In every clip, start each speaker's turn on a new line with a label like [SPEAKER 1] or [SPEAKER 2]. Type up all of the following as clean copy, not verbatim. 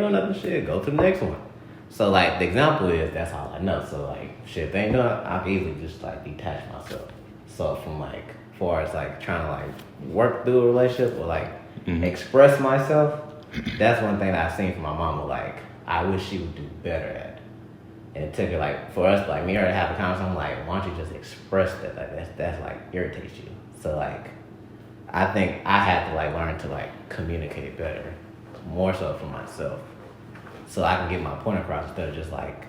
[SPEAKER 1] doing nothing, shit, go to the next one. So like the example is that's all I know. So like shit, if they ain't doing, I can easily just like detach myself. So from like far as like trying to like work through a relationship or like express myself, that's one thing that I've seen from my mama. Like I wish she would do better at. And it took her like for us like me and her to have a conversation. I'm like, why don't you just express that? Like that's like irritates you. So like I think I had to like learn to like communicate better, more so for myself, so I can get my point across instead of just like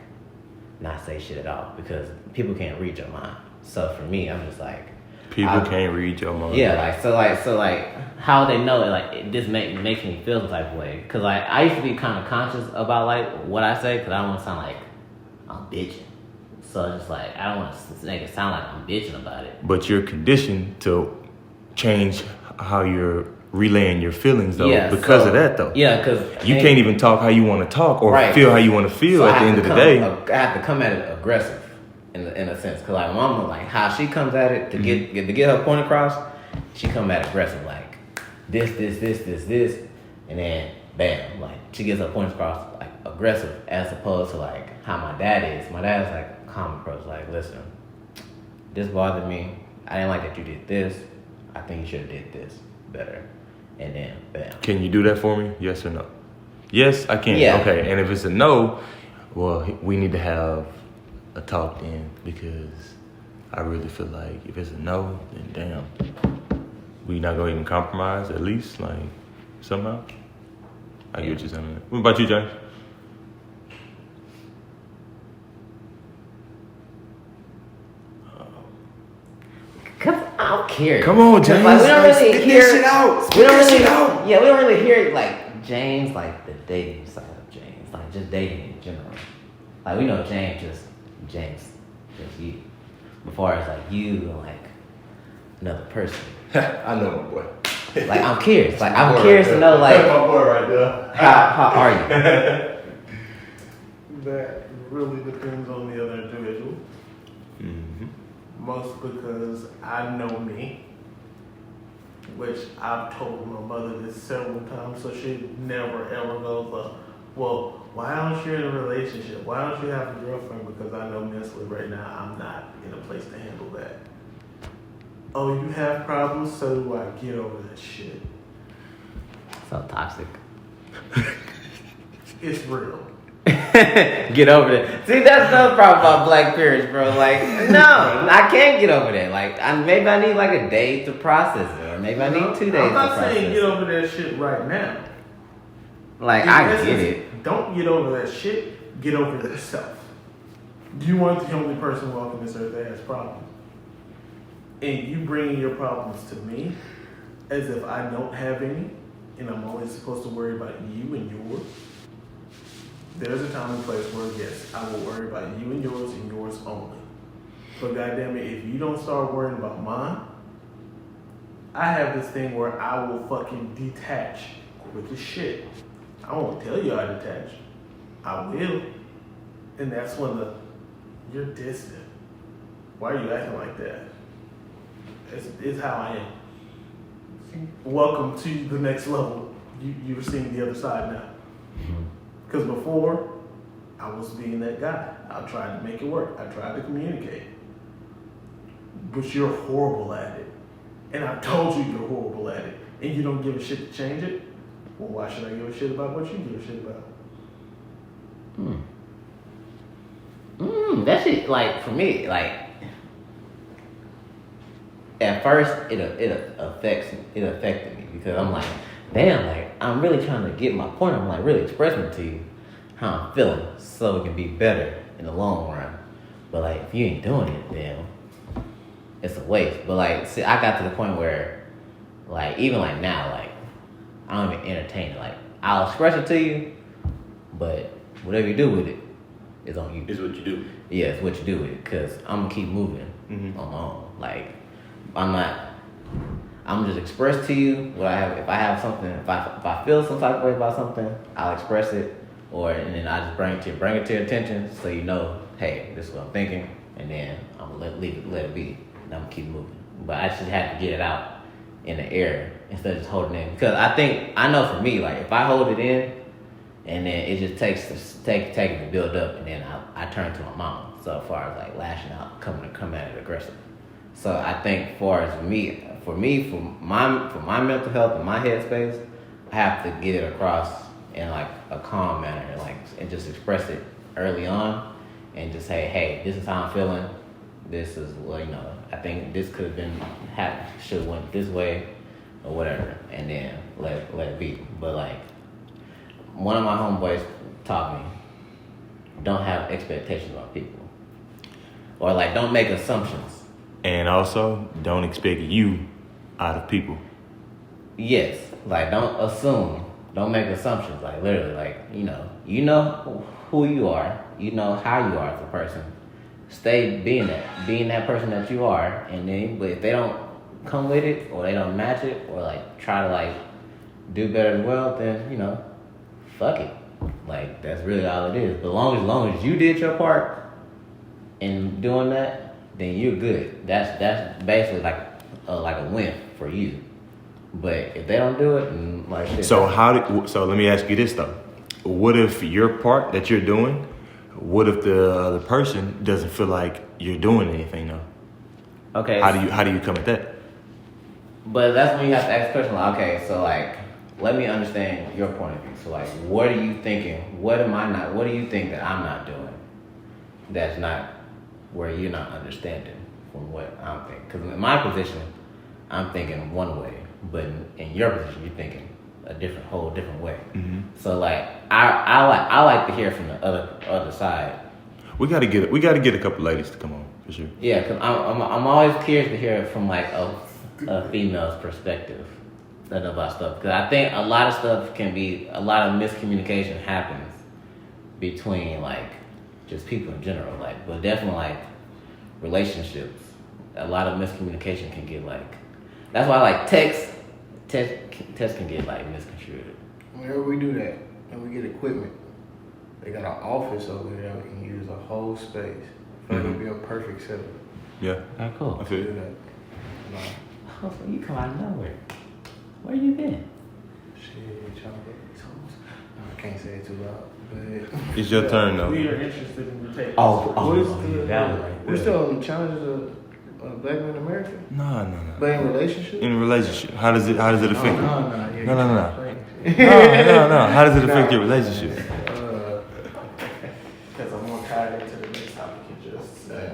[SPEAKER 1] not say shit at all because people can't read your mind. So for me, I'm just like
[SPEAKER 2] people can't read your mind.
[SPEAKER 1] Yeah, like so how they know it? Like it just makes me feel some type of way because like I used to be kind of conscious about like what I say because I don't want to sound like I'm bitching. So it's just like I don't want to make it sound like I'm bitching about it.
[SPEAKER 2] But you're conditioned to change how you're relaying your feelings though because of that though.
[SPEAKER 1] Yeah, because
[SPEAKER 2] you can't even talk how you want to talk or feel how you want to feel
[SPEAKER 1] so
[SPEAKER 2] at the end of the day.
[SPEAKER 1] I have to come at it aggressive in a sense because like my mama, like how she comes at it to get her point across, she come at it aggressive like this, and then bam, like she gets her point across like aggressive as opposed to like how my dad is. My dad's like a calm approach, like listen, this bothered me. I didn't like that you did this. I think you should have did this better. And then, bam.
[SPEAKER 2] Can you do that for me? Yes or no? Yes, I can.
[SPEAKER 1] Yeah.
[SPEAKER 2] Okay, and if it's a no, well, we need to have a talk then because I really feel like if it's a no, then damn, we not going to even compromise at least, like, somehow. I get what you're saying. What about you, James?
[SPEAKER 1] I'm curious.
[SPEAKER 2] Come on, James.
[SPEAKER 1] Like, we don't really
[SPEAKER 2] spit
[SPEAKER 1] hear
[SPEAKER 2] that shit out.
[SPEAKER 1] We don't really. Yeah, we don't really hear like James, like the dating side of James, like just dating in general. Like we know James, just you. Before it's like you and like another person.
[SPEAKER 2] I know my boy.
[SPEAKER 1] Like I'm curious. Like I'm curious to know like
[SPEAKER 2] my boy right there.
[SPEAKER 1] How are you?
[SPEAKER 3] That really depends on the other individual.
[SPEAKER 2] Mm-hmm.
[SPEAKER 3] Most because I know me, which I've told my mother this several times, so she never ever goes, well, why don't you in a relationship? Why don't you have a girlfriend? Because I know mentally right now I'm not in a place to handle that. Oh, you have problems? So do I. Get over that shit.
[SPEAKER 1] So toxic.
[SPEAKER 3] It's real.
[SPEAKER 1] Get over that. See, that's another problem about black parents, bro. Like, no, I can't get over that. Like, maybe I need like a day to process it, or maybe I need 2 days.
[SPEAKER 3] I'm not
[SPEAKER 1] to process
[SPEAKER 3] saying get over that shit right now.
[SPEAKER 1] Like, I get it.
[SPEAKER 3] Don't get over that shit. Get over yourself. You weren't the only person walking this earth that has problems. And you bringing your problems to me as if I don't have any, and I'm only supposed to worry about you and yours. There's a time and place where, yes, I will worry about you and yours only. But goddamn it, if you don't start worrying about mine, I have this thing where I will fucking detach quick as shit. I won't tell you I detach. I will. And that's when you're distant. Why are you acting like that? It's how I am. Welcome to the next level. You're seeing the other side now. Because before, I was being that guy. I tried to make it work. I tried to communicate. But you're horrible at it. And I told you you're horrible at it. And you don't give a shit to change it. Well, why should I give a shit about what you give a shit about?
[SPEAKER 1] That shit, like, for me, like, at first, it affected me because I'm like, damn, like, I'm really trying to get my point. I'm like really expressing to you how I'm feeling so it can be better in the long run. But like, if you ain't doing it, then it's a waste. But like, see, I got to the point where, like, even like now, like, I don't even entertain it. Like, I'll express it to you, but whatever you do with it is on you.
[SPEAKER 2] It's what you do.
[SPEAKER 1] Yeah, it's what you do with it. Cause I'm gonna keep moving on my own. Like, I'm just express to you what I have. If I have something, if I feel some type of way about something, I'll express it, and then I just bring it to your attention, so you know, hey, this is what I'm thinking, and then I'm gonna let it be, and I'm gonna keep moving. But I just have to get it out in the air instead of just holding it in, because I know for me, like if I hold it in, and then it just takes to build up, and then I turn to my mom. So as far as like lashing out, coming at it aggressive. So I think for my mental health and my headspace, I have to get it across in like a calm manner, like, and just express it early on, and just say, hey, this is how I'm feeling. This is, well, I think this could have been, should have went this way, or whatever, and then let it be. But like, one of my homeboys taught me, don't have expectations about people, or like, don't make assumptions.
[SPEAKER 2] And also, don't expect you out of people.
[SPEAKER 1] Yes, like, don't assume, don't make assumptions. Like, literally, like, you know who you are, you know how you are as a person. Stay being that person that you are, and then, but if they don't come with it, or they don't match it, or like try to like do better as well, then fuck it. Like, that's really all it is. But long as you did your part in doing that, then you're good. That's basically like a win for you. But if they don't do it, and like shit.
[SPEAKER 2] So let me ask you this though: what if your part that you're doing? What if the other person doesn't feel like you're doing anything though?
[SPEAKER 1] Okay.
[SPEAKER 2] How do you come at that?
[SPEAKER 1] But that's when you have to ask the question. Like, okay, so like, let me understand your point of view. So like, what are you thinking? What do you think that I'm not doing? That's not where you're not understanding from what I'm thinking. Because in my position, I'm thinking one way, but in your position, you're thinking a whole different way. Mm-hmm. So like, I like to hear from the other side.
[SPEAKER 2] We gotta get a couple ladies to come on for sure.
[SPEAKER 1] Yeah, because I'm always curious to hear it from like a female's perspective about stuff. Because I think a lot of miscommunication happens between like just people in general, like, but definitely like relationships. A lot of miscommunication can get like, that's why like text can get like misconstrued.
[SPEAKER 4] Whenever we do that and we get equipment, they got an office over there that we can use a whole space. I feel like it'd be a perfect setup.
[SPEAKER 2] Yeah.
[SPEAKER 1] Oh, cool.
[SPEAKER 2] I feel
[SPEAKER 4] Do
[SPEAKER 2] you.
[SPEAKER 4] that.
[SPEAKER 1] Oh, so you come out of nowhere. Where you been?
[SPEAKER 4] Shit, trying to get these hoes. I can't say it too loud, but
[SPEAKER 2] It's your turn though.
[SPEAKER 3] We are interested in the take.
[SPEAKER 1] Oh,
[SPEAKER 4] is
[SPEAKER 1] yeah, that one right
[SPEAKER 4] we're
[SPEAKER 1] there.
[SPEAKER 4] still on the challenges of black men in America,
[SPEAKER 2] No.
[SPEAKER 4] but in relationship.
[SPEAKER 2] In a relationship, how does it affect you?
[SPEAKER 4] No.
[SPEAKER 2] No. How does it affect your relationship?
[SPEAKER 3] Because I'm more tied into the next topic you just said.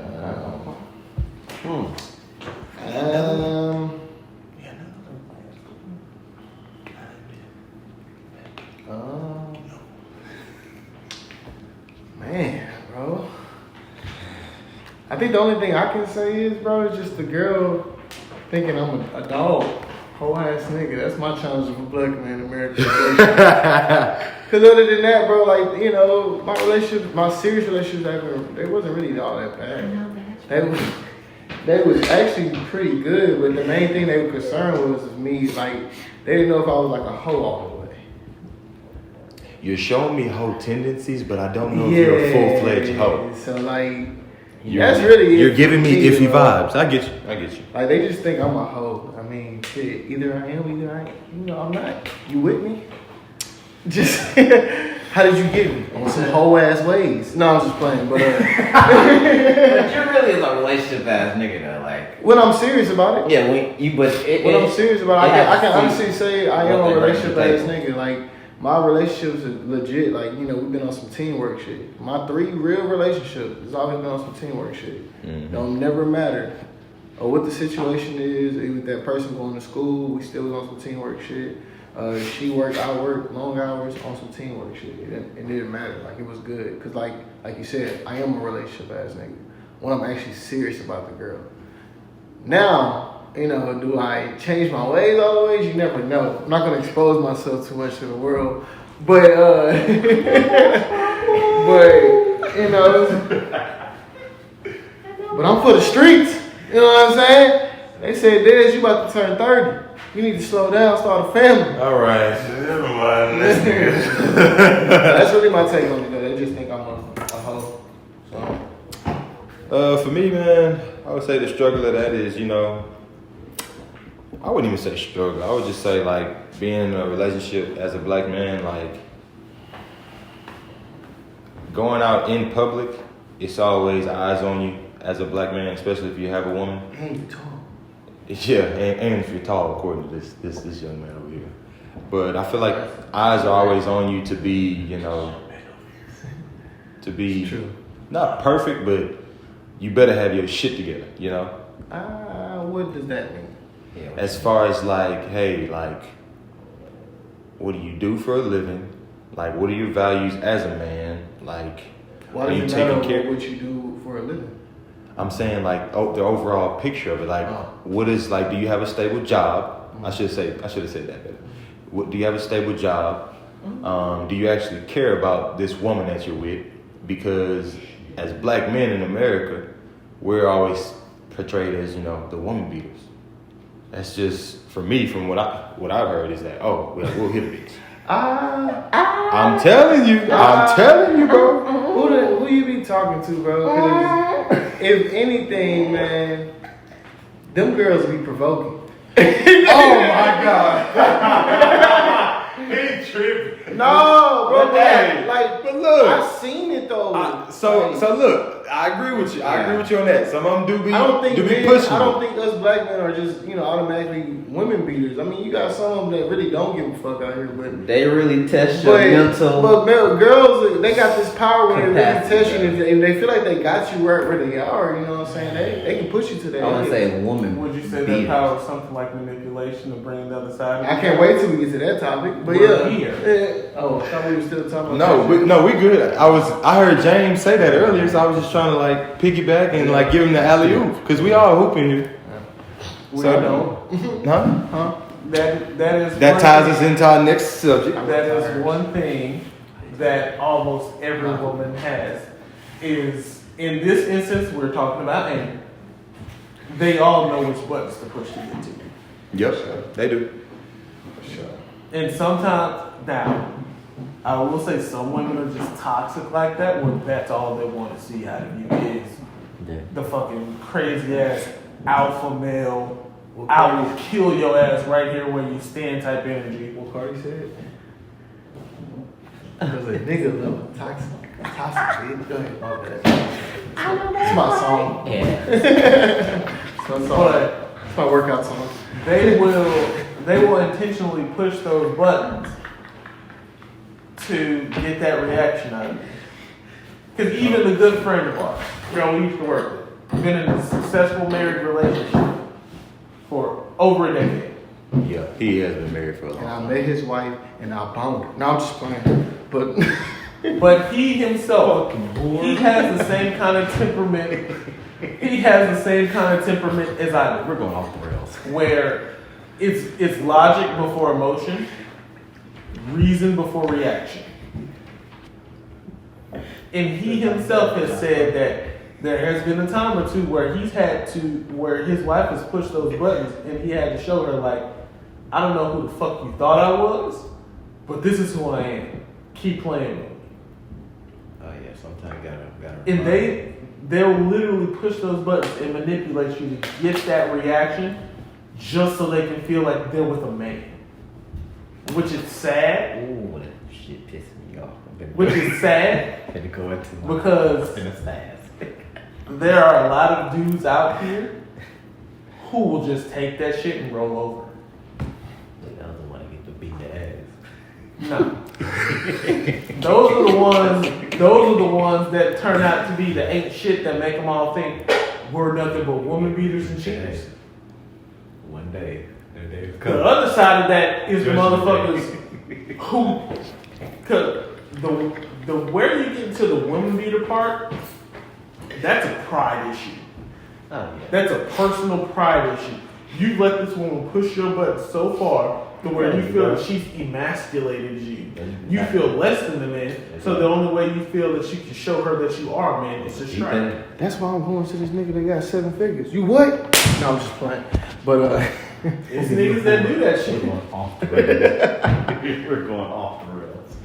[SPEAKER 4] Man, bro. I think the only thing I can say is, bro, is just the girl thinking I'm a dog. Whole ass nigga. That's my challenge for black man in America. Because other than that, bro, like, my serious relationships, they wasn't really all that bad. They was actually pretty good, but the main thing they were concerned was me, like, they didn't know if I was like a hoe all the way.
[SPEAKER 2] You're showing me hoe tendencies, but I don't know if you're a full-fledged hoe.
[SPEAKER 4] So, like, that's really
[SPEAKER 2] You're
[SPEAKER 4] it
[SPEAKER 2] giving me
[SPEAKER 4] for
[SPEAKER 2] iffy
[SPEAKER 4] bro.
[SPEAKER 2] vibes. I get you.
[SPEAKER 4] Like, they just think I'm a hoe. I mean, shit, either I am, either I ain't. I'm not. You with me? Just, how did you get me? On some hoe ass ways. No, I'm just playing, but
[SPEAKER 1] But you're really a relationship ass nigga though, like.
[SPEAKER 4] when I'm serious about it.
[SPEAKER 1] Yeah,
[SPEAKER 4] When I'm serious about it, I can honestly say I am a relationship ass nigga. Like, my relationships are legit. Like, we've been on some teamwork shit. My 3 real relationships has always been on some teamwork shit.
[SPEAKER 2] Mm-hmm.
[SPEAKER 4] Don't never matter or what the situation is. Even that person going to school, we still was on some teamwork shit. She worked, I worked long hours on some teamwork shit. It didn't matter. Like, it was good. Cause like you said, I am a relationship ass nigga when I'm actually serious about the girl. Now, do I change my ways always? You never know. I'm not gonna expose myself too much to the world, but but I'm for the streets. You know what I'm saying? They said, Dez, you about to turn 30. You need to slow down, start a family.
[SPEAKER 2] All right. Never mind.
[SPEAKER 4] That's really my take on it, though. They just think I'm a hoe. So.
[SPEAKER 2] For me, man, I would say the struggle of that is, I wouldn't even say struggle. I would just say, like, being in a relationship as a black man, like, going out in public, it's always eyes on you as a black man, especially if you have a woman.
[SPEAKER 4] And you tall.
[SPEAKER 2] Yeah, and if you're tall, according to this young man over here. But I feel like eyes are always on you to be, to be
[SPEAKER 4] True.
[SPEAKER 2] not perfect, but you better have your shit together,
[SPEAKER 4] What does that mean?
[SPEAKER 1] Yeah,
[SPEAKER 2] As far as like, hey, like, what do you do for a living? Like, what are your values as a man? Like,
[SPEAKER 4] Why
[SPEAKER 2] are you
[SPEAKER 4] does it matter
[SPEAKER 2] taking care?
[SPEAKER 4] what you do for a living?
[SPEAKER 2] I'm saying like, the overall picture of it. Like, what is like? Do you have a stable job? I should have said that better. Do you have a stable job? Do you actually care about this woman that you're with? Because as black men in America, we're always portrayed as the woman beaters. That's just for me. From what I've heard is that we'll hit a bitch. I'm telling you, bro.
[SPEAKER 4] Who you be talking to, bro? 'Cause if anything, man, them girls be provoking.
[SPEAKER 2] Oh my god.
[SPEAKER 3] He tripping.
[SPEAKER 4] No, bro.
[SPEAKER 2] But hey, but look.
[SPEAKER 4] I seen it though.
[SPEAKER 2] So look, I agree with you. I agree with you on that. Some of them do be
[SPEAKER 4] I don't think
[SPEAKER 2] pushing.
[SPEAKER 4] I don't think us black men are just automatically women beaters. I mean, you got some of them that really don't give a fuck out here, but
[SPEAKER 1] they really test your mental.
[SPEAKER 4] But girls, they got this power where they really test you,
[SPEAKER 1] capacity,
[SPEAKER 4] and they feel like they got you right where they are. You know what I'm saying? They can push you to that.
[SPEAKER 1] I want to say woman.
[SPEAKER 3] Would you say
[SPEAKER 1] beaters.
[SPEAKER 3] that power is something like manipulation to bring the other side?
[SPEAKER 4] I can't wait till we get to that topic. But
[SPEAKER 3] We're
[SPEAKER 4] yeah.
[SPEAKER 3] here.
[SPEAKER 4] Oh, I thought we were still talking about
[SPEAKER 2] We good. I heard James say that earlier, so I was just trying to like piggyback and like give him the alley oop because we all hooping here.
[SPEAKER 3] We
[SPEAKER 2] So
[SPEAKER 3] know.
[SPEAKER 2] Huh?
[SPEAKER 3] That
[SPEAKER 2] ties us into our next subject.
[SPEAKER 3] That is one thing that almost every woman has. Is in this instance we're talking about anger. They all know which buttons to push to get to.
[SPEAKER 2] Yep, they do.
[SPEAKER 3] And sometimes, now, I will say some women are just toxic like that, where that's all they want to see out of you is the fucking crazy ass alpha male, I will kill your ass right here where you stand type energy.
[SPEAKER 4] What Cardi said? It was a nigga level toxic. Toxic, go ahead. My bad. It's my song.
[SPEAKER 1] Yeah.
[SPEAKER 4] It's my song.
[SPEAKER 3] But
[SPEAKER 4] It's my workout song.
[SPEAKER 3] they will intentionally push those buttons to get that reaction out of you. Because even a good friend of ours, girl we used to work with, been in a successful marriage relationship for over a decade.
[SPEAKER 2] Yeah, he has been married for a long
[SPEAKER 4] And
[SPEAKER 2] time.
[SPEAKER 4] I met his wife and I boned her. No, I'm just playing. But
[SPEAKER 3] But he himself, he has the same kind of temperament. He has the same kind of temperament as I do.
[SPEAKER 1] We're going off the rails.
[SPEAKER 3] Where it's logic before emotion, reason before reaction. And he himself has said that there has been a time or two where where his wife has pushed those buttons and he had to show her like, I don't know who the fuck you thought I was, but this is who I am. Keep playing with me.
[SPEAKER 1] Oh yeah, sometimes you gotta.
[SPEAKER 3] And they'll literally push those buttons and manipulate you to get that reaction just so they can feel like they're with a man. Which is sad.
[SPEAKER 1] Ooh, that shit pissing me off.
[SPEAKER 3] Which is sad
[SPEAKER 1] Had to go into my
[SPEAKER 3] because
[SPEAKER 1] in a fast.
[SPEAKER 3] there are a lot of dudes out here who will just take that shit and roll over.
[SPEAKER 1] The other one get to beat the ass.
[SPEAKER 3] No. Those are the ones that turn out to be the ain't shit that make them all think we're nothing but woman beaters and cheaters.
[SPEAKER 1] One day, the day is
[SPEAKER 3] The
[SPEAKER 1] coming.
[SPEAKER 3] other side of that is the
[SPEAKER 1] Judgment
[SPEAKER 3] motherfuckers who, cause the where you get into the woman beater part, that's a pride issue.
[SPEAKER 1] Oh yeah.
[SPEAKER 3] That's a personal pride issue. You let this woman push your butt so far to where you feel that she's emasculated you. You feel less than the man, so the only way you feel that you can show her that you are a man is to strike.
[SPEAKER 4] that's why I'm going to this nigga that got 7 figures. You what? No, I'm just playing. But
[SPEAKER 3] It's niggas that do that
[SPEAKER 1] We're
[SPEAKER 3] shit.
[SPEAKER 1] going off the rails. We're going off the rails.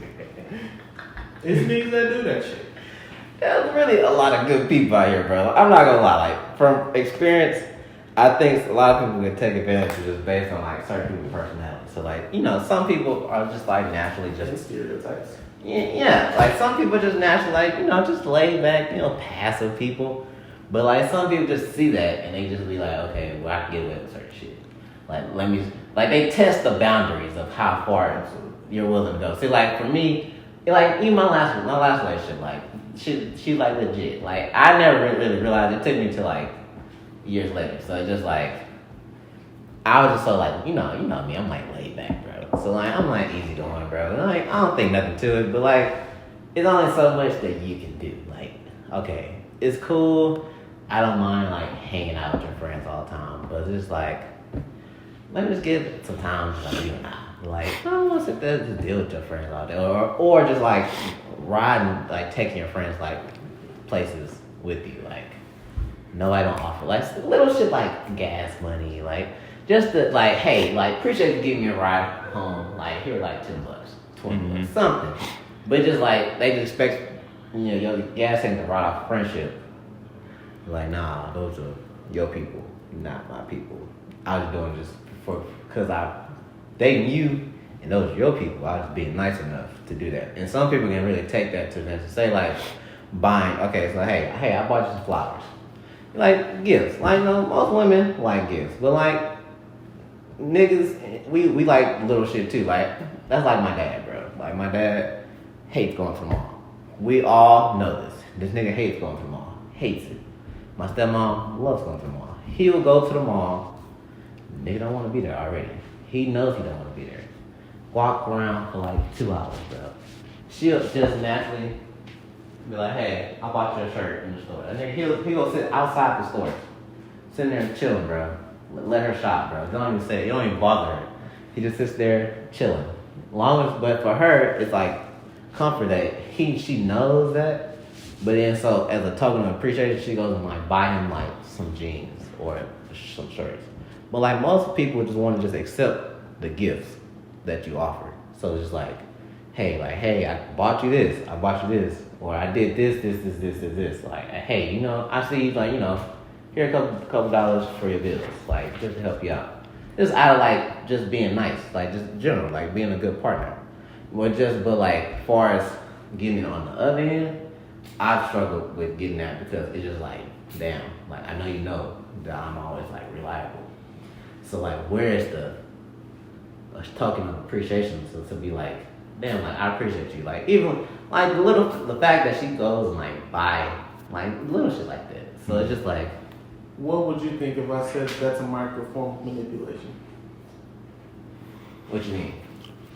[SPEAKER 3] It's niggas that do that shit.
[SPEAKER 1] There's really a lot of good people out here, bro. I'm not gonna lie. Like from experience, I think a lot of people can take advantage of this based on like certain people's personality. So like, some people are just like naturally
[SPEAKER 3] Just
[SPEAKER 1] just
[SPEAKER 3] stereotypes.
[SPEAKER 1] Yeah, like some people just naturally like, you know, just laid back, you know, passive people. But like some people just see that and they just be like, okay, well I can get away with certain shit. Like let me, like they test the boundaries of how far you're willing to go. See, like for me, like even my last relationship, like she like legit. Like I never really realized it took me to like years later. So it's just like I was just so like, you know me, I'm like laid back, bro. So like I'm like easy going, bro. And like I don't think nothing to it, but like it's only so much that you can do. Like, okay, it's cool. I don't mind like hanging out with your friends all the time, but it's just like let me just get some time just like you and I. Like, I don't want to sit there and just deal with your friends all day. Or just like riding, like taking your friends like places with you. Like nobody don't offer like little shit like gas money, like just the like, hey, like appreciate you giving me a ride home. Like here like $10, $20, something. But just like they just expect your gas ain't to ride off friendship. Like nah, those are your people, not my people. I was doing just because I dating you and those are your people. I was being nice enough to do that. And some people can really take that to them to say like buying. Okay, so hey, I bought you some flowers. Like gifts. Like most women like gifts, but like niggas, we like little shit too. Like that's like my dad, bro. Like my dad hates going to the mall. We all know this. This nigga hates going to the mall. Hates it. My stepmom loves going to the mall. He'll go to the mall. Nigga don't want to be there already. He knows he don't want to be there. Walk around for like 2 hours, bro. She'll just naturally be like, hey, I bought you a shirt in the store. And then he'll sit outside the store. Sitting there chilling, bro. Let her shop, bro. Don't even say it. You don't even bother her. He just sits there chilling. But for her, it's like comfort that she knows that. But then so as a token of appreciation, she goes and like buy him like some jeans or some shirts. But like most people just want to just accept the gifts that you offer. So it's just like, hey, I bought you this, or I did this. Like, hey, I see you, like, here a couple dollars for your bills, like just to help you out. Just out of like just being nice, like just general, like being a good partner. But like far as getting it on the other end, I've struggled with getting that because it's just like, damn, like I know you know that I'm always like reliable. So like, where is the token of appreciation to be like, damn, like I appreciate you. Like even like the fact that she goes and like buy like little shit like that. So it's just like,
[SPEAKER 3] what would you think if I said that's a micro form of manipulation?
[SPEAKER 1] What you mean?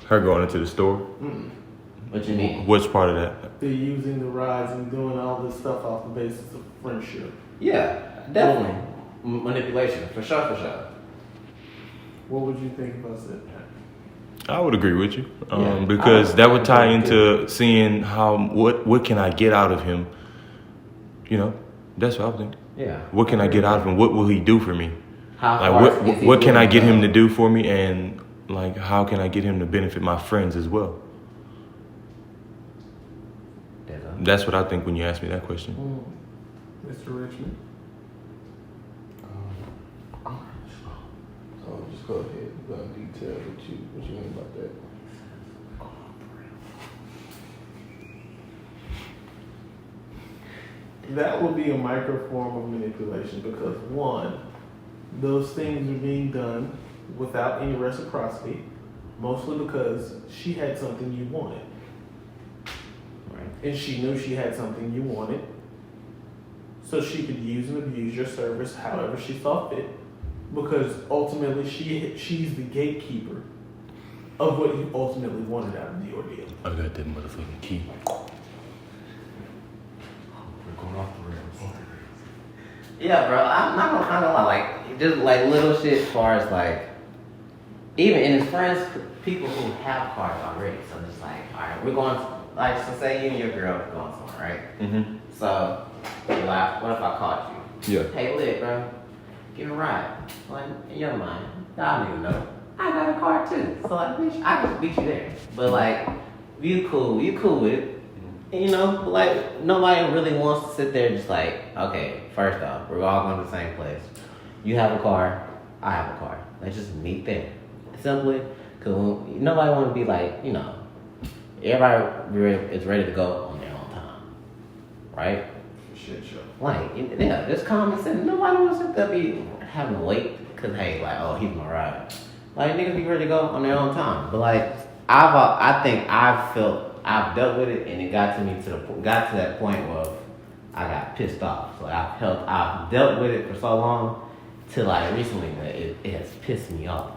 [SPEAKER 2] Her going into the store?
[SPEAKER 1] What you mean?
[SPEAKER 2] Which part of that?
[SPEAKER 3] They're using the rides and doing all this stuff off the basis of friendship.
[SPEAKER 1] Yeah, definitely. Manipulation, for sure.
[SPEAKER 3] What would you think if I said that?
[SPEAKER 2] I would agree with you, because that would tie into seeing what can I get out of him. That's what I would think.
[SPEAKER 1] Yeah.
[SPEAKER 2] What can I get out of him? What will he do for me?
[SPEAKER 1] What
[SPEAKER 2] can I get him to do for me, and like how can I get him to benefit my friends as well? That's what I think when you ask me that question.
[SPEAKER 3] Mr. Richmond.
[SPEAKER 4] So just go ahead and go in detail what you mean about that.
[SPEAKER 3] That will be a micro form of manipulation because one, those things are being done without any reciprocity, mostly because she had something you wanted. Right. And she knew she had something you wanted, so she could use and abuse your service however she saw fit, because ultimately she's the gatekeeper of what you ultimately wanted out of the ordeal.
[SPEAKER 2] I got that motherfucking key.
[SPEAKER 1] Yeah, bro. I'm not gonna lie. Like, just like little shit as far as like, even in his friends, people who have cars already. So just like, all right, we're going, like, so say you and your girl are going somewhere, right? Mm-hmm. So, like, what if I called you?
[SPEAKER 2] Yeah.
[SPEAKER 1] Hey, lit, bro. Give me a ride. Like, in your mind, I don't even know. I got a car too. So like, bitch, I can beat you there. But like, you cool with it. Like nobody really wants to sit there just like, okay, first off, we're all going to the same place. You have a car, I have a car. Let's just meet there. Simply, because nobody want to be like, everybody is ready to go on their own time, right?
[SPEAKER 3] Shit show.
[SPEAKER 1] Like, yeah, it's common sense. Nobody wants to be having to wait because, hey, like, oh, he's my ride. Like, niggas be ready to go on their own time. But, like, I think I've dealt with it, and it got to that point where I got pissed off. So I've dealt with it for so long till, like, recently that it has pissed me off.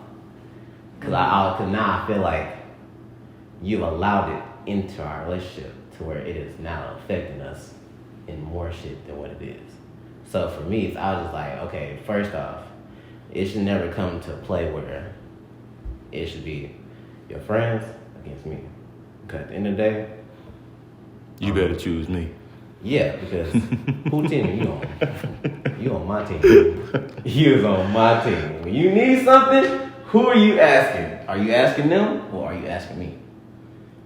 [SPEAKER 1] Because now I feel like you've allowed it into our relationship to where it is now affecting us in more shit than what it is. So for me, I was just like, okay, first off, it should never come to a play where it should be your friends against me. Because at the end of the day,
[SPEAKER 2] You better choose me.
[SPEAKER 1] yeah, because who team you on? You on my team. You was on my team. When you need something, who are you asking? Are you asking them or are you asking me?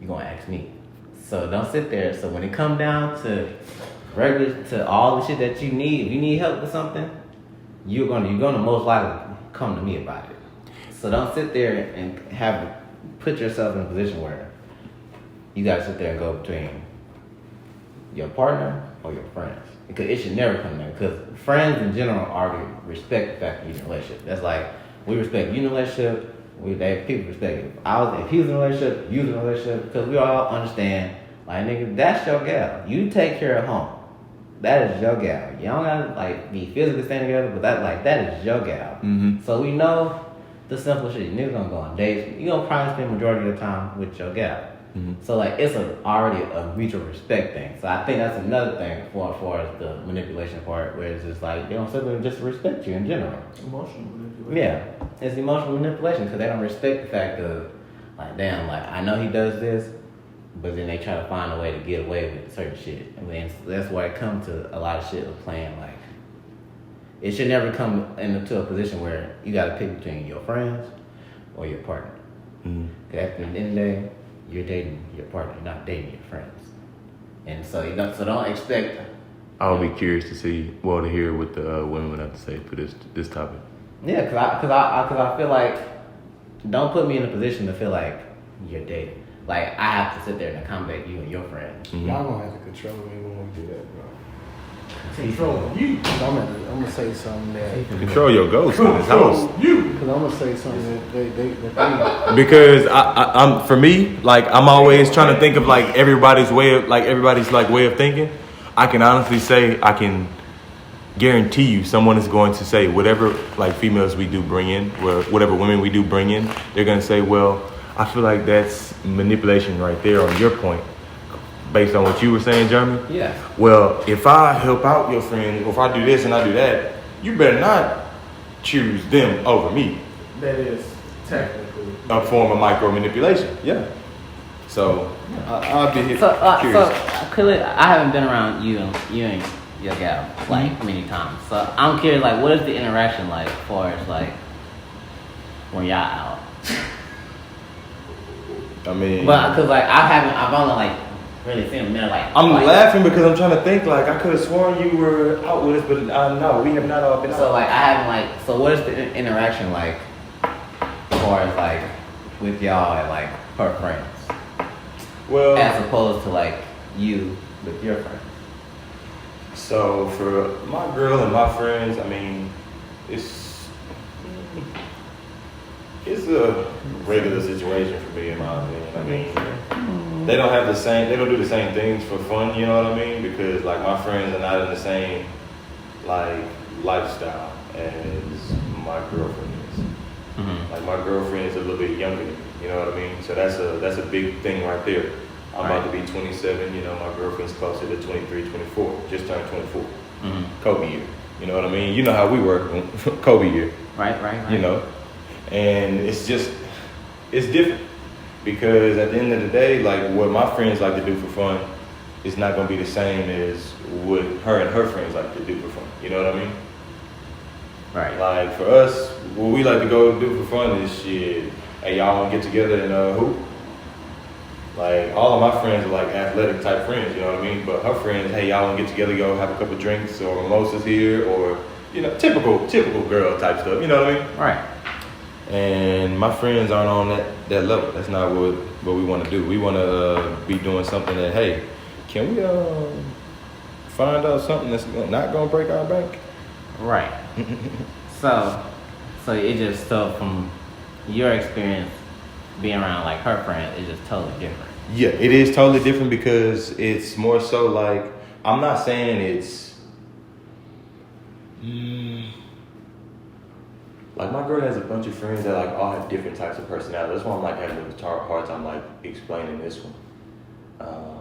[SPEAKER 1] You're gonna ask me. So don't sit there. So when it come down to all the shit that you need, if you need help with something, you're gonna most likely come to me about it. So don't sit there and put yourself in a position where you gotta sit there and go between your partner or your friends. Because it should never come there. Because friends in general already respect the fact that you're in a relationship. That's like, we respect you in a relationship, people respect you. If he was in a relationship, you was in a relationship, because we all understand, like, nigga, that's your gal. You take care of home. That is your gal. You don't gotta, like, be physically staying together, but that is your gal.
[SPEAKER 2] Mm-hmm.
[SPEAKER 1] So we know the simple shit. Niggas gonna go on dates. You gonna probably spend majority of your time with your gal.
[SPEAKER 2] Mm-hmm.
[SPEAKER 1] So, like, it's already a mutual respect thing. So I think that's another thing for the manipulation part, where it's just like, they don't simply just respect you in general.
[SPEAKER 3] Emotional manipulation.
[SPEAKER 1] Yeah, it's emotional manipulation because they don't respect the fact of, like, damn, like, I know he does this, but then they try to find a way to get away with certain shit. I mean, that's why it comes to a lot of shit of playing, like, it should never come into a position where you got to pick between your friends or your partner.
[SPEAKER 2] Mm-hmm.
[SPEAKER 1] Because at the end of the day, you're dating your partner, you're not dating your friends. And so don't expect.
[SPEAKER 2] I'll be curious to hear what the women would have to say for this topic.
[SPEAKER 1] Yeah, because I feel like, don't put me in a position to feel like you're dating. Like, I have to sit there and accommodate you and your friends.
[SPEAKER 2] Mm-hmm.
[SPEAKER 4] Y'all gonna have to control me when we do that, bro.
[SPEAKER 3] Control you.
[SPEAKER 4] I'm gonna say something that.
[SPEAKER 2] Control your ghost in this house.
[SPEAKER 3] You.
[SPEAKER 4] Because I'm gonna say something that they
[SPEAKER 2] Because I'm for me, like, I'm always trying to think of like everybody's way of thinking. I can honestly say, I can guarantee you someone is going to say whatever, like, females we do bring in, whatever women we do bring in, they're going to say, well, I feel like that's manipulation right there on your point, based on what you were saying, Jeremy.
[SPEAKER 1] Yeah.
[SPEAKER 2] Well, if I help out your friend, or if I do this and I do that, you better not choose them over me.
[SPEAKER 3] That is technically
[SPEAKER 2] A form of micro manipulation. Yeah. So I'll be here.
[SPEAKER 1] So clearly, I haven't been around you and your gal like many times. So I'm curious, like, what is the interaction like, as far as like when y'all out?
[SPEAKER 2] I mean,
[SPEAKER 1] But because like I've only like really seen a minute. Like,
[SPEAKER 2] I'm laughing because I'm trying to think, like, I could have sworn you were out with us, but no, we have not all been out.
[SPEAKER 1] So like I haven't like. So what is the interaction like, as far as like with y'all and like her friends,
[SPEAKER 2] Well,
[SPEAKER 1] as opposed to like you with your friends?
[SPEAKER 2] so for my girl and my friends, I mean, it's a regular situation for me, in my opinion. I mean, they don't do the same things for fun, you know what I mean? Because, like, my friends are not in the same, like, lifestyle as my girlfriend is.
[SPEAKER 1] Mm-hmm.
[SPEAKER 2] Like, my girlfriend is a little bit younger than me, you know what I mean? So that's a big thing right there. I'm about to be 27, you know, my girlfriend's closer to 23, 24, just turned 24.
[SPEAKER 1] Mm-hmm.
[SPEAKER 2] Kobe year, you know what I mean? You know how we work, Kobe year.
[SPEAKER 1] Right.
[SPEAKER 2] You know, and it's different, because at the end of the day, like, what my friends like to do for fun is not going to be the same as what her and her friends like to do for fun. You know what I mean?
[SPEAKER 1] Right.
[SPEAKER 2] Like, for us, what we like to go do for fun is shit. Hey, y'all want to get together and hoop? Like, all of my friends are like athletic type friends, you know what I mean? But her friends, hey, y'all want to get together, go have a couple drinks or mimosas here, or, you know, typical girl type stuff, you know what I mean?
[SPEAKER 1] Right.
[SPEAKER 2] And my friends aren't on that level. That's not what we want to do. We want to be doing something that, hey, can we find out something that's not going to break our bank?
[SPEAKER 1] Right. so it just so from your experience being around like her friends, it's just totally different.
[SPEAKER 2] Yeah, it is totally different because it's more so like, I'm not saying it's like my girl has a bunch of friends that like all have different types of personalities. That's why I'm like having a hard time like explaining this one.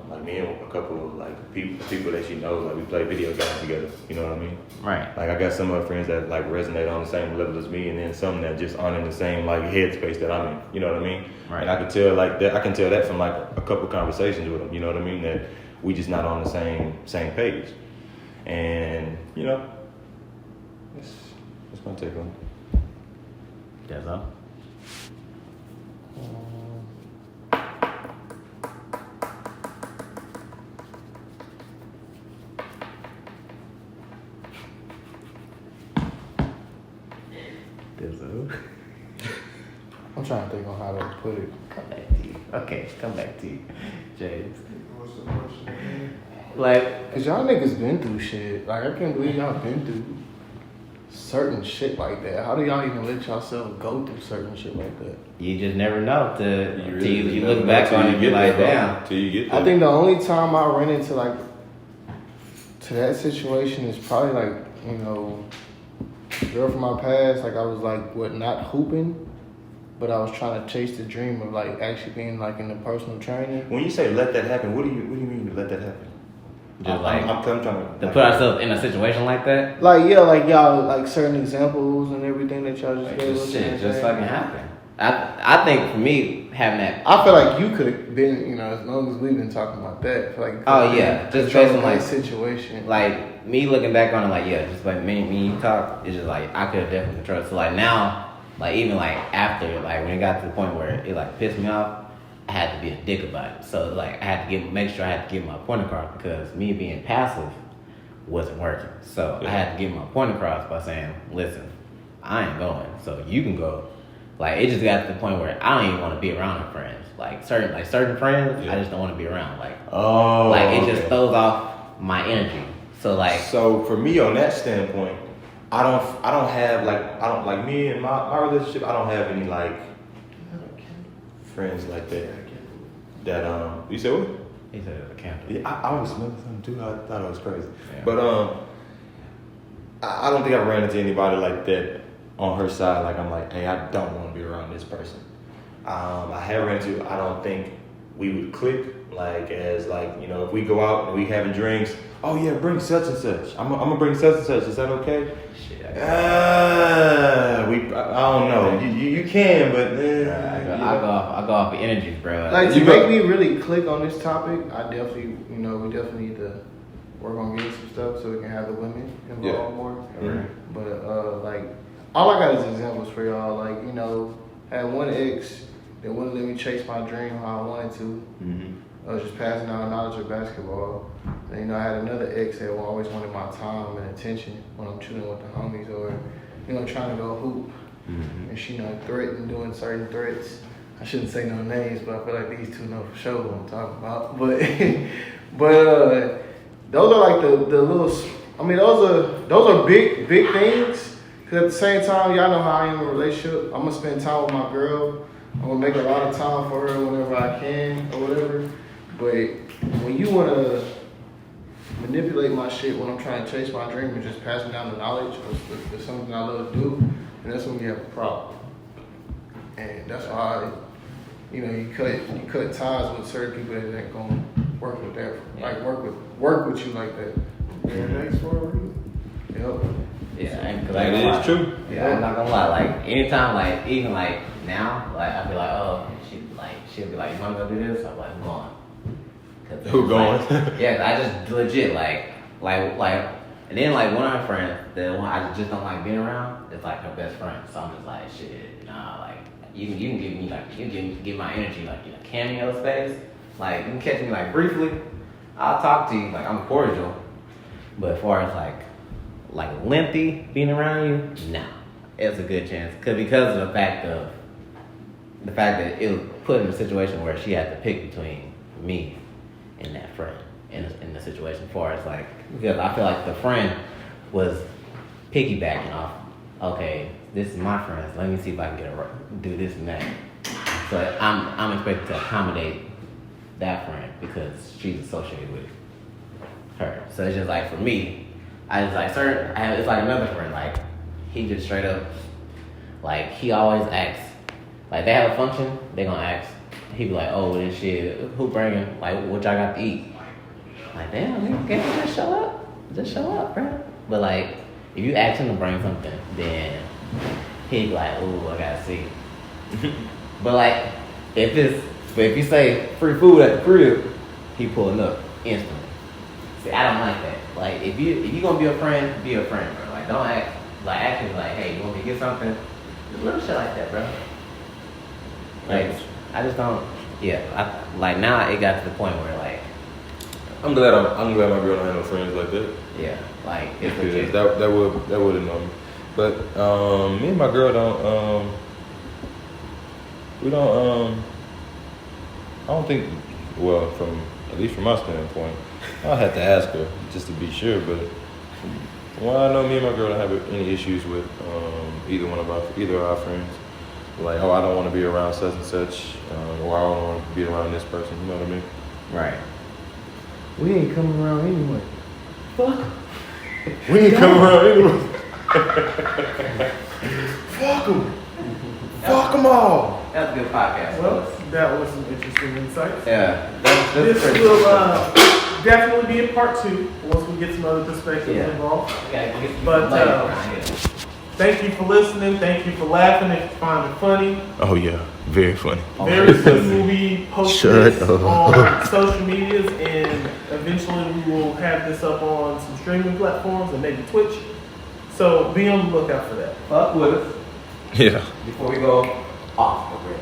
[SPEAKER 2] Like me and a couple of like people that she knows, like we play video games together. You know what I mean?
[SPEAKER 1] Right.
[SPEAKER 2] Like I got some of her friends that like resonate on the same level as me, and then some that just aren't in the same like headspace that I'm in. You know what I mean?
[SPEAKER 1] Right.
[SPEAKER 2] And I can tell like that. I can tell that from like a couple conversations with them. You know what I mean? That we just not on the same page. And you know, that's my take on it.
[SPEAKER 1] That's all. That's all.
[SPEAKER 4] I'm trying to think on how to put it.
[SPEAKER 1] Come back to you. Okay, come back to you, James.
[SPEAKER 3] What's the question again?
[SPEAKER 1] Like,
[SPEAKER 4] Cause y'all niggas been through shit. Like I can't believe y'all been through certain shit like that. How do y'all even let yourself go through certain shit like that?
[SPEAKER 1] you just never know till you
[SPEAKER 2] never
[SPEAKER 1] look
[SPEAKER 2] know
[SPEAKER 1] back
[SPEAKER 2] till
[SPEAKER 1] on
[SPEAKER 2] you
[SPEAKER 1] it and be
[SPEAKER 2] get
[SPEAKER 1] like,
[SPEAKER 2] there,
[SPEAKER 1] damn.
[SPEAKER 2] bro. Till you get there.
[SPEAKER 4] I think the only time I ran into like to that situation is probably like, you know, girl from my past, like I was like not hooping, but I was trying to chase the dream of like actually being like in the personal training.
[SPEAKER 2] When you say let that happen, what do you mean to let that happen?
[SPEAKER 1] Just like
[SPEAKER 2] I'm trying
[SPEAKER 1] to put ourselves in a situation like that.
[SPEAKER 4] Like yeah, like y'all like certain examples and everything that y'all just
[SPEAKER 1] Like,
[SPEAKER 4] gave
[SPEAKER 1] just
[SPEAKER 4] us.
[SPEAKER 1] shit just fucking happen. I think for me having that.
[SPEAKER 4] I feel like you could have been, you know, as long as we've been talking about that. I feel like
[SPEAKER 1] Oh yeah, just
[SPEAKER 4] control
[SPEAKER 1] based on like
[SPEAKER 4] that situation.
[SPEAKER 1] like me looking back on it, like yeah, just like me and you talk, it's just like I could have definitely controlled. So like now, like even like after, like when it got to the point where it like pissed me off, I had to be a dick about it. So like I had to make sure I had to give my point across because me being passive wasn't working. So I had to give my point across by saying, listen, I ain't going, so you can go. Like it just got to the point where I don't even want to be around her friends. Like certain friends, I just don't want to be around. Like it just throws off my energy. So like
[SPEAKER 2] for me on that standpoint, I don't have like me and my relationship. I don't have any like friends like that. That you said what?
[SPEAKER 1] he said it was a candle.
[SPEAKER 2] Yeah, I was smelling something too. I thought it was crazy.
[SPEAKER 1] Yeah.
[SPEAKER 2] But I don't think I ran into anybody like that on her side. Like I'm like, hey, I don't want to be around this person. I have ran into. I don't think we would click. Like as like you know, if we go out and we having drinks. Oh yeah, bring such and such. I'm gonna bring such and such. Is that okay?
[SPEAKER 1] Shit,
[SPEAKER 2] I don't know. You can, but
[SPEAKER 1] I go off of energies, bro.
[SPEAKER 4] Like to make me really click on this topic, we definitely need to work on getting some stuff so we can have the women involved more.
[SPEAKER 2] Mm-hmm.
[SPEAKER 4] But like all I got is examples for y'all. Like you know, had one ex that wouldn't let me chase my dream how I wanted to.
[SPEAKER 2] Mm-hmm.
[SPEAKER 4] I was just passing out knowledge of basketball. And, you know, I had another ex that always wanted my time and attention when I'm chilling with the homies or, you know, trying to go hoop.
[SPEAKER 2] Mm-hmm.
[SPEAKER 4] And she, you know, threatened doing certain threats. I shouldn't say no names, but I feel like these two know for sure what I'm talking about. But those are like the little. I mean, those are big things. Cause at the same time, y'all know how I am in a relationship. I'm gonna spend time with my girl. I'm gonna make a lot of time for her whenever I can or whatever. But when you wanna manipulate my shit when I'm trying to chase my dream and just pass me down the knowledge of something I love to do, and that's when you have a problem. And that's why, you know, you cut ties with certain people that ain't gonna work with that, like work with you like that.
[SPEAKER 3] They're next for a reason.
[SPEAKER 4] Yep.
[SPEAKER 1] Yeah, cause
[SPEAKER 2] That is true.
[SPEAKER 1] Yeah, I'm not gonna lie. Like anytime, like even like now, like I be like, oh, she'll be like, you wanna go do this? I'm like, I'm going.
[SPEAKER 2] Who going?
[SPEAKER 1] Like, yeah, I just legit like, and then like one of her friends, the one I just don't like being around, is like her best friend. So I'm just like, shit, nah, like you can give me like you can give my energy like in a cameo space. Like you can catch me like briefly. I'll talk to you like I'm cordial, but as far as like lengthy being around you, nah. it's a good chance because of the fact that it was put in a situation where she had to pick between me and that friend in the situation. As far as like, because I feel like the friend was piggybacking off. Okay, this is my friend. Let me see if I can do this and that. So I'm expected to accommodate that friend because she's associated with her. So it's just like for me, it's like another friend. Like he just straight up, like he always asks. Like they have a function, they gonna ask. He be like, oh, this shit, who bringing? Like what y'all got to eat? Like damn, nigga, can't you just show up? Just show up, bro. But like if you ask him to bring something, then he'd be like, ooh, I gotta see. But like if you say free food at the crib, he pulling up instantly. See, I don't like that. Like if you gonna be a friend, bro. Like don't act like actually like, hey, you want me to get something? Just little shit like that, bro. Like I just don't. Yeah, like now it got to the point where like
[SPEAKER 2] I'm glad my girl don't have no friends like that.
[SPEAKER 1] yeah, like it's
[SPEAKER 2] Because
[SPEAKER 1] legit.
[SPEAKER 2] that would annoy me. But me and my girl don't we don't I don't think, well, at least from my standpoint, I'll have to ask her just to be sure. But from what I know, me and my girl don't have any issues with either of our friends. Like, oh, I don't want to be around such and such, or I don't want to be around this person. You know what I mean?
[SPEAKER 1] Right.
[SPEAKER 4] We ain't coming around anyway.
[SPEAKER 1] Fuck.
[SPEAKER 2] We ain't coming around anyway.
[SPEAKER 3] Fuck them.
[SPEAKER 2] Fuck them all.
[SPEAKER 1] That's a good podcast.
[SPEAKER 3] Well, that was some interesting insights.
[SPEAKER 1] Yeah. That's
[SPEAKER 3] This
[SPEAKER 1] pretty
[SPEAKER 3] will
[SPEAKER 1] cool.
[SPEAKER 3] definitely be a part 2 once we get some other perspectives
[SPEAKER 1] Yeah.
[SPEAKER 3] involved.
[SPEAKER 1] Okay, we'll get some
[SPEAKER 3] But,
[SPEAKER 1] later around here.
[SPEAKER 3] Thank you for listening. Thank you for laughing if you find it funny.
[SPEAKER 2] Oh yeah, very funny.
[SPEAKER 3] Very soon we'll be posting
[SPEAKER 2] Shut
[SPEAKER 3] this
[SPEAKER 2] up.
[SPEAKER 3] on social medias, and eventually we will have this up on some streaming platforms and maybe Twitch. So be on the lookout for that.
[SPEAKER 1] Fuck with us
[SPEAKER 2] Yeah.
[SPEAKER 1] before we go off the grid.